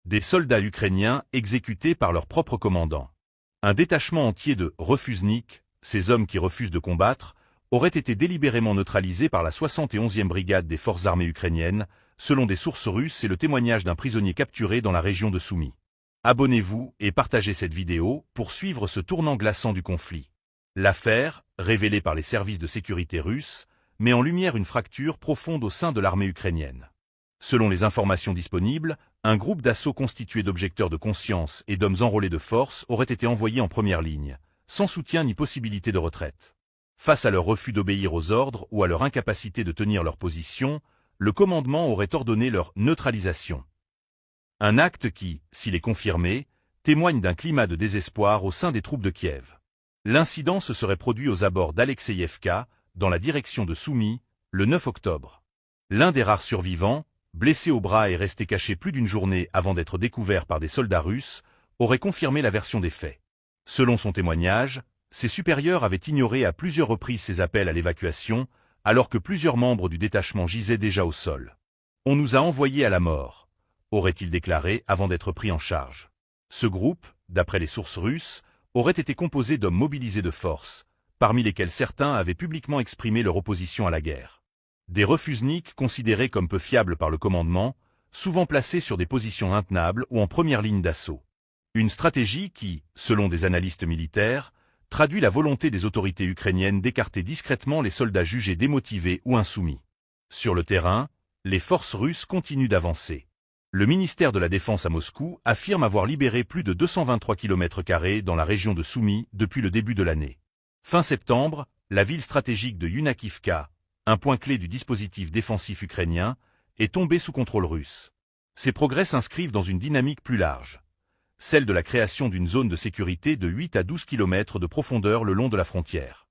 Des soldats ukrainiens exécutés par leur propre commandant. Un détachement entier de refusniks, ces hommes qui refusent de combattre, aurait été délibérément neutralisé par la 71e brigade des forces armées ukrainiennes, selon des sources russes et le témoignage d'un prisonnier capturé dans la région de Soumy. Abonnez-vous et partagez cette vidéo pour suivre ce tournant glaçant du conflit. L'affaire, révélée par les services de sécurité russes, met en lumière une fracture profonde au sein de l'armée ukrainienne. Selon les informations disponibles, un groupe d'assaut constitué d'objecteurs de conscience et d'hommes enrôlés de force aurait été envoyé en première ligne, sans soutien ni possibilité de retraite. Face à leur refus d'obéir aux ordres ou à leur incapacité de tenir leur position, le commandement aurait ordonné leur neutralisation. Un acte qui, s'il est confirmé, témoigne d'un climat de désespoir au sein des troupes de Kiev. L'incident se serait produit aux abords d'Alexeïevka, dans la direction de Soumy, le 9 octobre. L'un des rares survivants, blessé au bras et resté caché plus d'une journée avant d'être découvert par des soldats russes, aurait confirmé la version des faits. Selon son témoignage, ses supérieurs avaient ignoré à plusieurs reprises ses appels à l'évacuation, alors que plusieurs membres du détachement gisaient déjà au sol. « On nous a envoyés à la mort », aurait-il déclaré avant d'être pris en charge. Ce groupe, d'après les sources russes, aurait été composé d'hommes mobilisés de force, parmi lesquels certains avaient publiquement exprimé leur opposition à la guerre. Des refusniks considérés comme peu fiables par le commandement, souvent placés sur des positions intenables ou en première ligne d'assaut. Une stratégie qui, selon des analystes militaires, traduit la volonté des autorités ukrainiennes d'écarter discrètement les soldats jugés démotivés ou insoumis. Sur le terrain, les forces russes continuent d'avancer. Le ministère de la Défense à Moscou affirme avoir libéré plus de 223 km² dans la région de Soumy depuis le début de l'année. Fin septembre, la ville stratégique de Yunakivka, un point clé du dispositif défensif ukrainien, est tombée sous contrôle russe. Ces progrès s'inscrivent dans une dynamique plus large, celle de la création d'une zone de sécurité de 8 à 12 km de profondeur le long de la frontière.